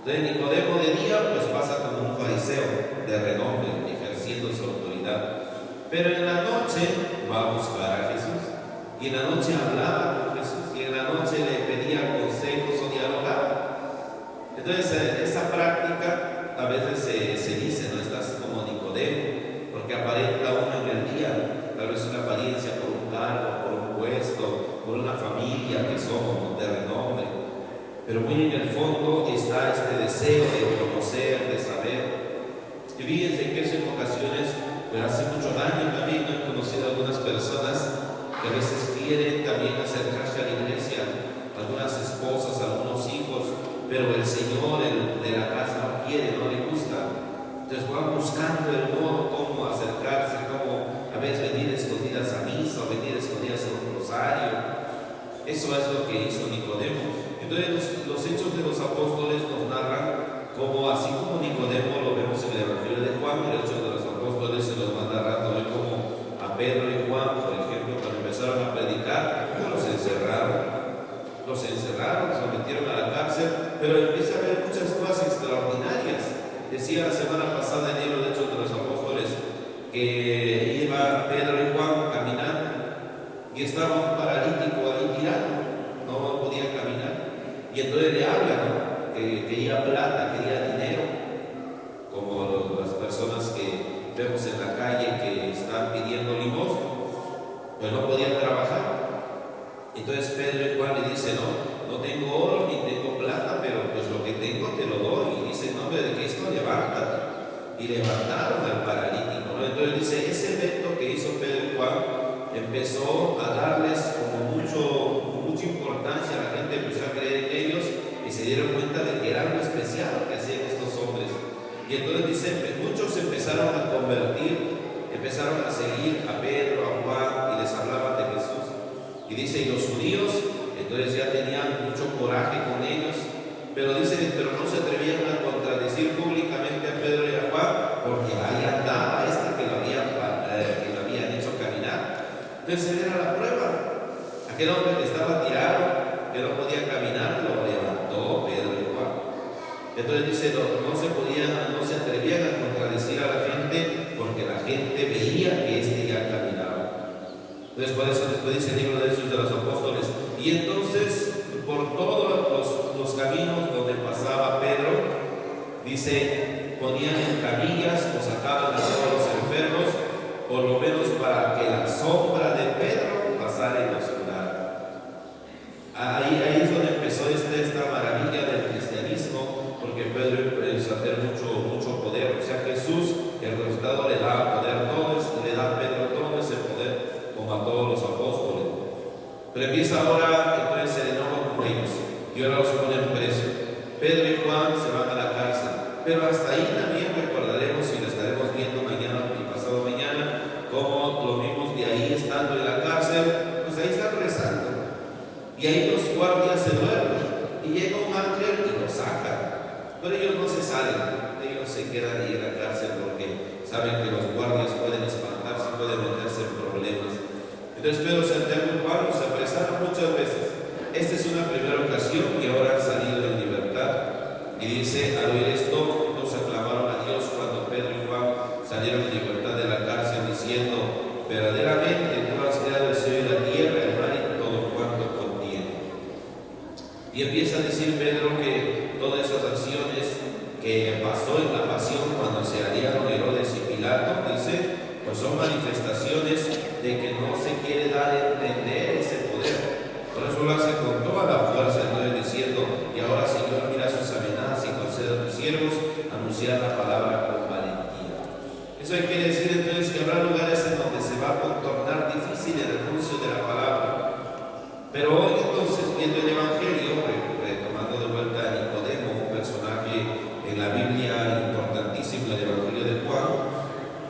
Entonces Nicodemo de día pues pasa como un fariseo de renombre, ejerciendo su autoridad. Pero en la noche va a buscar a Jesús. Y en la noche hablaba con Jesús. Y en la noche le pedía consejos o dialogaba. Entonces esa práctica a veces se dice, no estás como Nicodemo, porque aparenta uno en el día, tal vez una apariencia por un cargo, por un puesto, por una familia que somos de renombre. Pero muy en el fondo está este deseo de conocer, de saber. Y fíjense que eso en ocasiones, pero hace muchos años también he conocido a algunas personas que a veces quieren también acercarse a la iglesia, algunas esposas, algunos hijos, pero el Señor, el de la casa, no quiere, no le gusta. Entonces van buscando el modo cómo acercarse, cómo a veces venir escondidas a misa o venir escondidas a un rosario. Eso es lo que hizo Nicodemo. Entonces los hechos de los apóstoles nos narran como, así como Nicodemo lo vemos en el Evangelio de Juan, el hecho de los apóstoles se los va narrando como a Pedro y Juan, por ejemplo, cuando empezaron a predicar, los encerraron, los metieron a la cárcel, pero empieza a haber muchas cosas extraordinarias. Decía la semana pasada en el Hecho de los Apóstoles que iba Pedro y Juan caminando y estaba un paralítico ahí tirado, no podía caminar. Y entonces le habla, ¿no? Que quería plata, quería dinero, como las personas que vemos en la calle que están pidiendo limosna, pero no podían trabajar. Entonces Pedro y Juan le dicen, no tengo oro ni tengo plata, pero pues lo que tengo te lo doy. Y dice, en nombre de Cristo, levántate. Y levantaron al paralítico, ¿no? Entonces dice, ese evento que hizo Pedro y Juan empezó a darles como mucha importancia. La gente empezó a creer en ellos y se dieron cuenta de que era algo especial lo que hacían estos hombres. Y entonces dice, muchos empezaron a convertir, empezaron a seguir a Pedro, a Juan, y les hablaban de Jesús. Y dice, y los judíos entonces ya tenían mucho coraje con ellos, pero dice, pero no se atrevían a contradecir públicamente a Pedro y a Juan, porque ahí andaba que lo habían hecho caminar. Entonces era la prueba. Aquel hombre que estaba tirado, que no podía caminar, lo levantó Pedro y Juan. Entonces dice, no se atrevían a contradecir a la gente, porque la gente veía que ya caminaba. Entonces por eso después dice el libro de Hechos de los Apóstoles, y entonces por todos los caminos donde pasaba Pedro, dice, ponían en camillas o sacaban a todos los enfermos, por lo menos para que la sombra de Pedro pasara y los curara. Ahí es donde empezó esta maravilla del cristianismo, porque Pedro empezó a tener mucho poder. O sea, Jesús, el resultado le da poder le da a Pedro todo ese poder, como a todos los apóstoles. Pero empieza ahora, entonces se enoja con ellos y ahora los ponen presos. Pedro y Juan se van a la cárcel, pero hasta ahí también recordaremos, y lo estaremos viendo mañana y pasado mañana, como lo vimos de ahí estando en la cárcel, pues ahí están rezando. Y ahí los guardias se duermen y llega un ángel y los saca. Pero ellos no se salen, ellos se quedan ahí en la cárcel porque saben que los guardias pueden espantarse, pueden meterse en problemas. Entonces Pedro, Santiago y Juan los apresaron muchas veces. Esta es una primera ocasión y ahora han salido en libertad. Y dice, al oír esto, todos aclamaron a Dios cuando Pedro y Juan salieron en libertad de la cárcel, diciendo, verdaderamente tú has creado el cielo y la tierra, el mar y todo cuanto contiene. Y empieza a decir Pedro que todas esas acciones que pasó en la pasión cuando se aliaron Herodes y Pilato, dice, pues son manifestaciones de que no se quiere dar a entender ese poder. Por eso lo hace con toda la fuerza, entonces diciendo, y ahora Señor, mira sus amenazas y concede a tus siervos anunciar la palabra con valentía. Eso quiere decir entonces que habrá lugares en donde se va a tornar difícil el anuncio de la palabra. Pero hoy entonces, viendo el Evangelio, retomando de vuelta a Nicodemo, un personaje en la Biblia importantísimo, el Evangelio de Juan,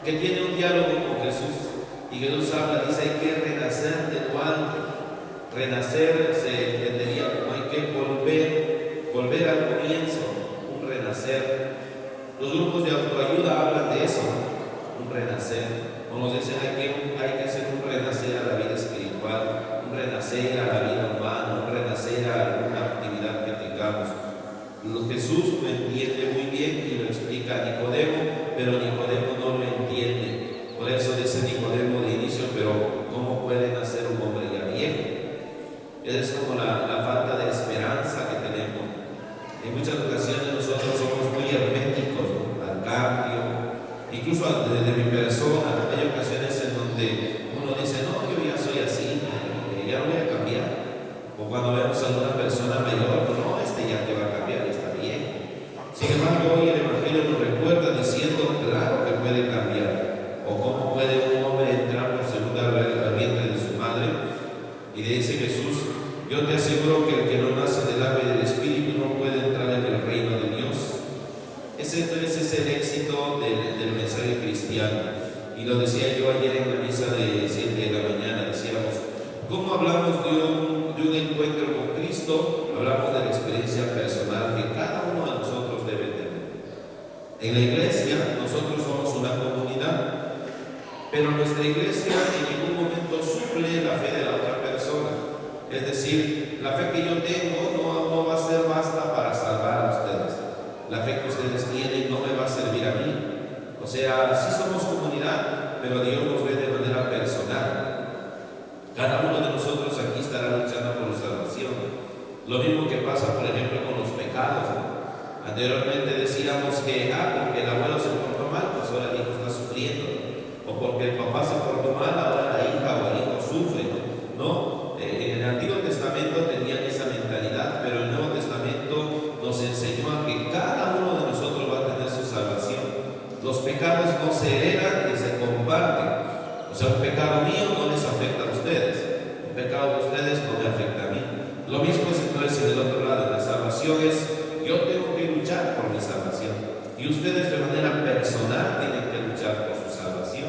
que tiene un diálogo con Jesús, y Jesús habla, dice, hay que renacer de lo alto. Renacer se entendería como hay que volver al comienzo, un renacer. Los grupos de autoayuda hablan de eso, un renacer. O nos dicen hay que hacer un renacer a la vida espiritual, un renacer a la vida humana, un renacer a alguna actividad que tengamos. Jesús lo entiende muy bien y lo explica a Nicodemo, pero Nicodemo no lo entiende. Por eso dice Nicodemo de inicio, pero ¿cómo puede nacer un hombre ya viejo? Es como la falta de esperanza que tenemos. En muchas ocasiones nosotros somos muy herméticos, ¿no?, al cambio, incluso de mi persona. Hay ocasiones en donde uno dice, no, yo ya soy así, ya no voy a cambiar. O cuando vemos a una persona mayor, no, ya te va a cambiar, está bien. Sin embargo, hoy el Evangelio nos recuerda diciendo, claro que puede cambiar. O cómo puede un hombre entrar por segunda vez al vientre de su madre. Y le dice Jesús, yo te aseguro que el que no nace del agua y del Espíritu no puede entrar en el reino de Dios. Ese entonces es el éxito del mensaje cristiano. Y lo decía yo ayer en la misa de 7 de la mañana, decíamos, ¿cómo hablamos de un encuentro con Cristo? Hablamos de la experiencia personal que cada uno de nosotros debe tener. En la iglesia nosotros somos una comunidad, pero nuestra iglesia en ningún momento suple la fe de la otra persona. Es decir, la fe que yo tengo no va a ser basta para salvar a ustedes. La fe que ustedes tienen no me va a servir a mí. O sea, sí somos comunidad, pero Dios nos ve de manera personal. Cada uno de nosotros aquí estará luchando por la salvación. Lo mismo que pasa, por ejemplo, con los pecados, ¿no? Anteriormente decíamos que, porque el abuelo se portó mal, pues ahora el hijo está sufriendo. O porque el papá se portó mal, ahora la hija o el hijo sufre, ¿no? En el Antiguo Testamento tenían esa mentalidad, pero el Nuevo Testamento nos enseñó a que cada uno de nosotros va a tener su salvación. Los pecados no se heredan ni se comparten. O sea, un pecado mío no les afecta a ustedes, un pecado de ustedes no me afecta a mí. Lo mismo es entonces en el otro lado. La salvación es, yo tengo que luchar por mi salvación, y ustedes de manera personal tienen que luchar por su salvación.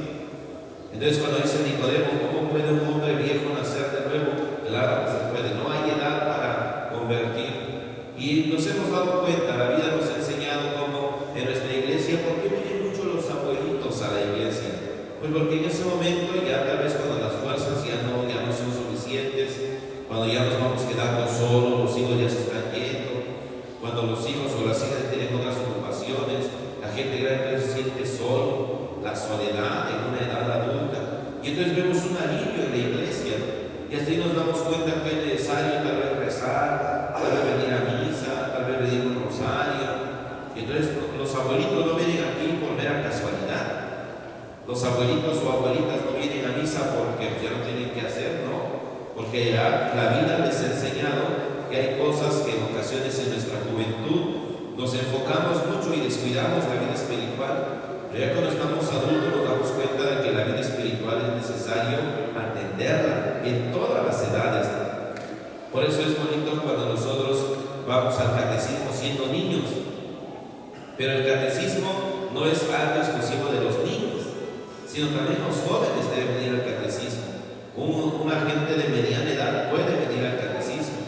Entonces cuando dice Nicodemo, ¿cómo puede un hombre viejo nacer de nuevo? Claro que se puede, no hay edad para convertir. Y nos hemos dado cuenta, la vida nos ha enseñado cómo en nuestra iglesia, ¿por qué vienen mucho los abuelitos a la iglesia? Pues porque en ese momento ya tal vez cuando las fuerzas ya no son suficientes, cuando ya nos vamos quedando solos, los hijos ya se están yendo, cuando los hijos o las hijas tienen otras ocupaciones, la gente grande se siente solo, la soledad en una edad adulta. Y entonces vemos un alivio en la iglesia, y así nos damos cuenta que es necesario tal vez rezar, tal vez venir a misa, tal vez pedir un rosario. Y entonces los abuelitos no vienen aquí por mera casualidad. Los abuelitos o abuelitas no vienen a misa porque ya no tienen que hacer, ¿no? Porque ya la vida les ha enseñado que hay cosas que en ocasiones en nuestra juventud nos enfocamos mucho y descuidamos la vida espiritual. Pero ya cuando estamos adultos nos damos cuenta de que la vida espiritual es necesario atenderla en todas las edades. Por eso es bonito cuando nosotros vamos al catecismo siendo niños. Pero el catecismo no es algo exclusivo de los niños, sino también los jóvenes deben venir al catecismo. Una gente de mediana edad puede venir al catecismo.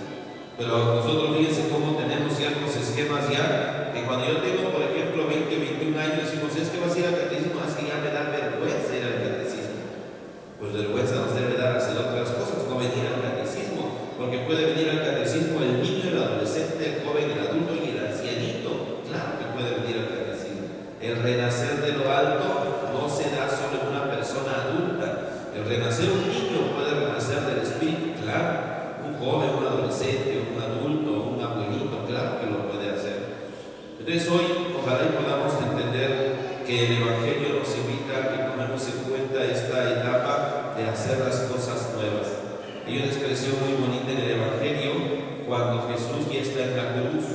Pero nosotros fíjense cómo tenemos ciertos esquemas ya, que cuando yo tengo, por ejemplo, 20 o 21 años, decimos, es que vas a ir al catecismo, es que ya me da vergüenza ir al catecismo. Pues vergüenza nos debe dar hacer otras cosas, no venir al catecismo, porque puede venir al catecismo el niño, el adolescente, el joven, el adulto y el ancianito. Claro que puede venir al catecismo. El renacer de lo alto no se da solo en una persona adulta. El renacer un niño puede renacer del espíritu, claro. Un joven, un adolescente, un adulto, un abuelito, claro que lo puede hacer. Entonces hoy ojalá y podamos entender que el Evangelio nos invita a que tomemos en cuenta esta etapa de hacer las cosas nuevas. Hay una expresión muy bonita en el Evangelio cuando Jesús ya está en la cruz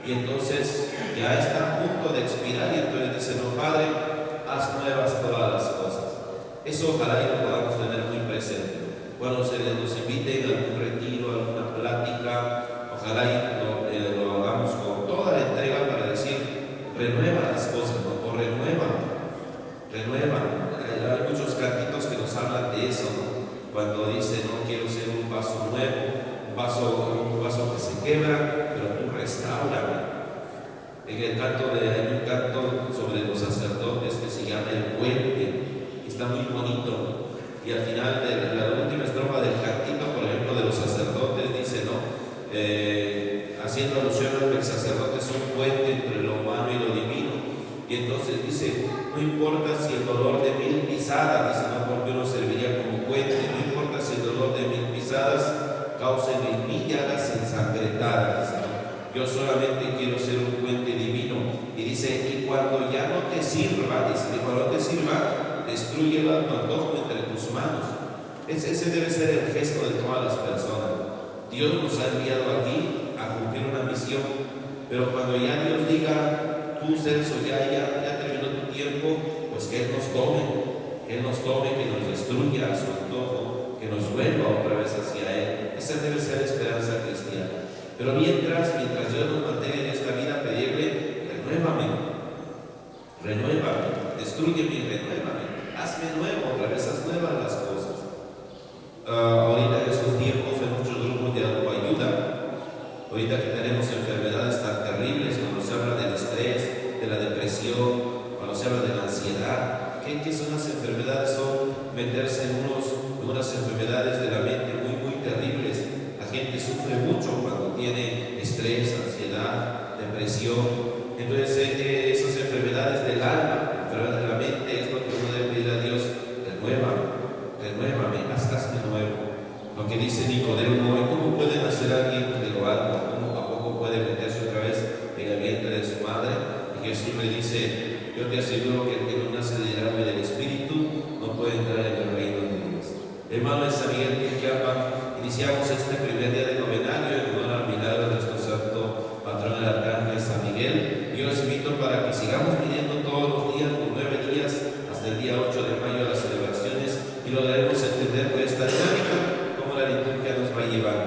y entonces ya está a punto de expirar y entonces dice, no, Padre, haz nuevas todas las cosas. Eso ojalá y lo podamos tener muy presente. Cuando se nos invite a algún retiro, a alguna plática, ojalá y lo hagamos con toda la entrega para decir, renueva las cosas, ¿no? O renueva. Hay muchos cantitos que nos hablan de eso, ¿no? Cuando dice, no quiero ser un vaso nuevo, un vaso que se quebra, pero tú restáurame. Hay un canto sobre los sacerdotes que se llama El Puente, que está muy bonito, ¿no? Y al final de la última estrofa del cantito, por ejemplo, de los sacerdotes, dice, ¿no? haciendo alusión a que el sacerdote es un puente entre lo humano y lo divino. Y entonces dice, no importa si el dolor de 1000 pisadas, dice, no, porque uno serviría como puente, no importa si el dolor de 1000 pisadas cause 1000 llagas ensangrentadas, ¿no? Yo solamente quiero ser un puente divino. Y dice, y cuando ya no te sirva, dice, y cuando no te sirva, destrúyelo a tu antojo entre tus manos. Ese debe ser el gesto de todas las personas. Dios nos ha enviado aquí a cumplir una misión, pero cuando ya Dios diga, tú Celso, ya terminó tu tiempo, pues que Él nos tome, que nos destruya a su antojo, que nos vuelva otra vez hacia Él. Esa debe ser la esperanza cristiana. Pero mientras Dios nos mantenga en esta vida, pedirle, renuévame, destrúyeme y renuévame, hazme nuevo, otra vez haz nuevas las cosas. Ahorita en esos tiempos hay muchos grupos de autoayuda, ahorita que tenemos enfermedades tan terribles, cuando se habla del estrés, de la depresión, cuando se habla de la ansiedad, ¿qué son las enfermedades? Son meterse en unas enfermedades de la mente muy terribles. La gente sufre mucho cuando tiene estrés, ansiedad, depresión. Entonces esas enfermedades del alma, enfermedades de la mente, es lo que uno debe pedir a Dios: renuévame, hazme nuevo. Lo que dice Nicodemo: ¿cómo puede nacer alguien de lo alto? ¿Cómo a poco puede meterse otra vez en el vientre de su madre? Y Jesús le dice: yo te aseguro que el que no nace del agua y del Espíritu no puede entrar en el reino de Dios. Hermano de San Miguel de Quiapa, iniciamos este primer día de novenario en honor al milagro de nuestro santo patrón, el arcángel San Miguel. Yo los invito para que sigamos viniendo todos los días por 9 días hasta el día 8 de mayo a las celebraciones, y lo daremos a entender por esta dinámica, como la liturgia nos va a llevar,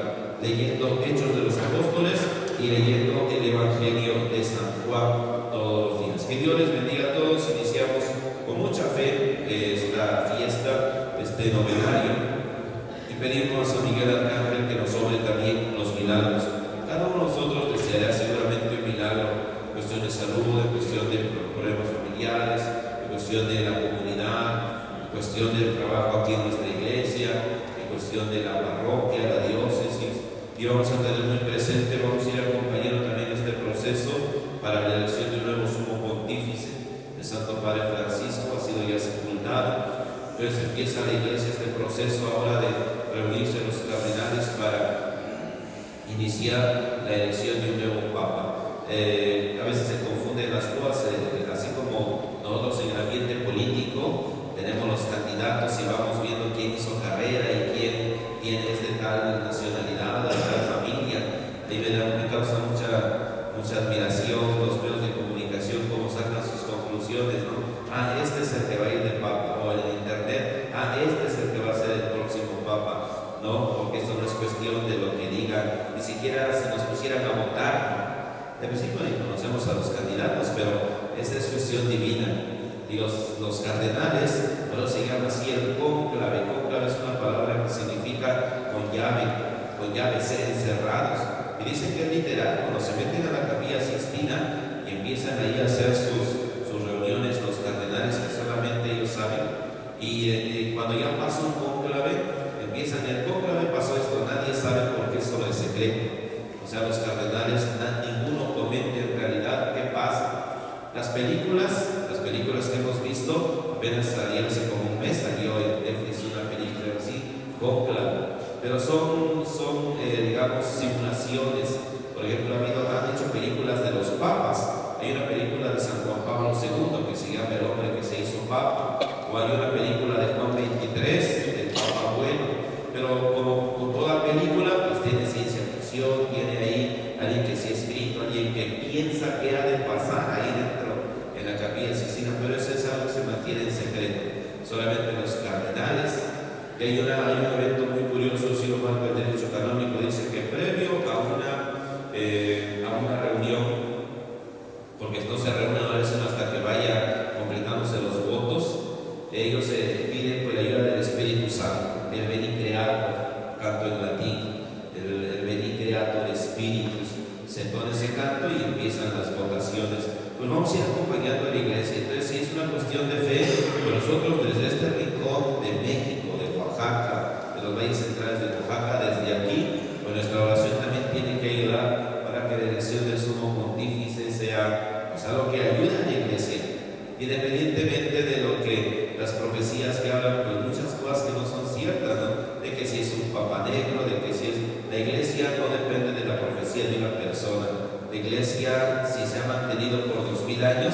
leyendo Hechos de los Apóstoles y leyendo el Evangelio de San Juan todos los días. Que Dios les bendiga a todos. Iniciamos con mucha fe esta fiesta, este novenario, y pedimos a San Miguel Arcángel que nos sobre también los milagros. Cada uno de nosotros deseará seguramente un milagro, en cuestión de salud, en cuestión de problemas familiares, en cuestión de la comunidad, en cuestión del trabajo aquí en nuestra iglesia, en cuestión de la parroquia, la diócesis. Y vamos a tener muy presente, vamos a ir acompañando también este proceso para la elección de un nuevo sumo pontífice. El Santo Padre Francisco ha sido ya sepultado. Entonces empieza la iglesia este proceso ahora de reunirse los cardenales para iniciar la elección de un nuevo papa. A veces se confunden las cosas, así como nosotros en el ambiente político tenemos los candidatos y vamos viendo quién hizo carrera y quién es de tal nacionalidad, de tal familia. Me causa mucha admiración los medios de comunicación, cómo sacan sus conclusiones, ¿no? Este es el que va a ir de papa, o en internet, este es el que va a ser el próximo papa, ¿no? Porque esto no es cuestión de lo que digan, ni siquiera si nos pusieran a votar. De principio ni conocemos a los candidatos, pero esta es cuestión divina. Y los cardenales, bueno, se llama así el cónclave. Cónclave es una palabra que significa con llave, ser encerrados. Y dicen que es literal, cuando se meten a la Capilla Sixtina y empiezan ahí a hacer sus reuniones, los cardenales, que solamente ellos saben. Y cuando ya pasa un cónclave, empiezan: el cónclave pasó esto, nadie sabe por qué, solo es secreto. O sea, los cardenales, ninguno comenta en realidad qué pasa. Las películas que hemos visto, apenas salieron hace como un mes, salió en Netflix una película así, cónclave. Pero son digamos, simulaciones. Por ejemplo, han hecho películas de los papas. Hay una película de San Juan Pablo II que se llama El hombre que se hizo papa, o hay una película de Juan XXIII, el Papa Bueno. Pero como toda película, pues tiene ciencia ficción, tiene ahí alguien que sí ha escrito, alguien que piensa qué ha de pasar ahí dentro en la Capilla Sixtina, pero eso es algo que se mantiene en secreto, solamente los cardenales. Y hay un evento muy curioso, si lo marca el derecho canónico, dice que previo a una reunión, porque no se reúnen a veces hasta que vaya completándose los votos, ellos piden por la ayuda del Espíritu Santo, el Veni Creator, canto en latín, el Veni Creator Spiritus. Se entona ese canto y empiezan las votaciones. Pues vamos a ir acompañando a la iglesia. Entonces, si es una cuestión de fe, pues nosotros desde este rincón de México, de Oaxaca, de los valles centrales de Oaxaca, desde aquí, pues nuestra oración también tiene que ayudar para que independientemente de lo que las profecías que hablan, pues muchas cosas que no son ciertas, ¿no? De que si es un papa negro, de que si es... La iglesia no depende de la profecía de una persona. La iglesia, si se ha mantenido por 2000 años,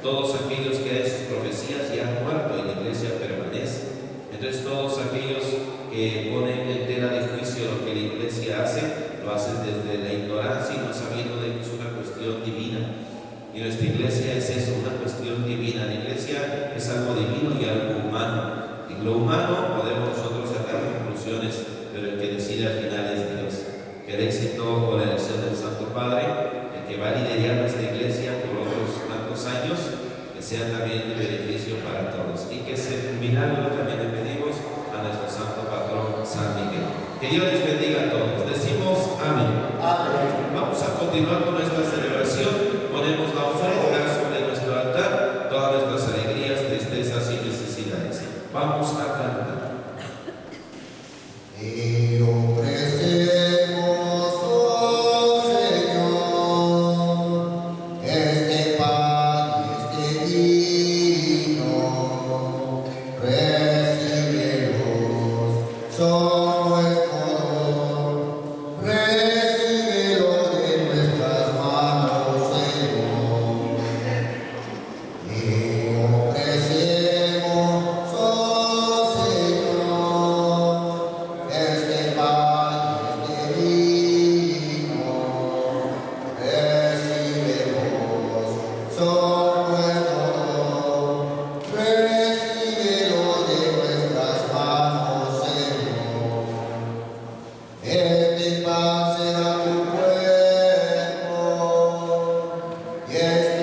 todos aquellos que han sus profecías ya han muerto y la iglesia permanece. Entonces todos aquellos que ponen en tela de juicio lo que la iglesia hace, lo hacen desde la ignorancia y no sabiendo de que es una cuestión divina. Y nuestra iglesia es eso, una cuestión divina. La iglesia es algo divino y algo humano. En lo humano podemos nosotros sacar conclusiones, pero el que decide al final es Dios. Que el éxito o la elección del Santo Padre, el que va a liderar nuestra iglesia por otros tantos años, que sea también de beneficio para todos. Y que ese milagro también le pedimos a nuestro Santo Patrón San Miguel. Que Dios les bendiga a todos. Decimos amén. Amén. Vamos a continuar con nuestra celebración. Ponemos la ofrenda sobre nuestro altar, todas nuestras alegrías, tristezas y necesidades. Vamos a cantar. Y ofrecemos, oh Señor, este pan y este vino, recíbelos, son nuestro don, recíbelos de nuestras manos, Señor. Y ofrecemos, oh Señor, este pan y este vino, recíbelos, son nuestro don, recíbelos de nuestras manos, Señor. Este pan será tu cuerpo y este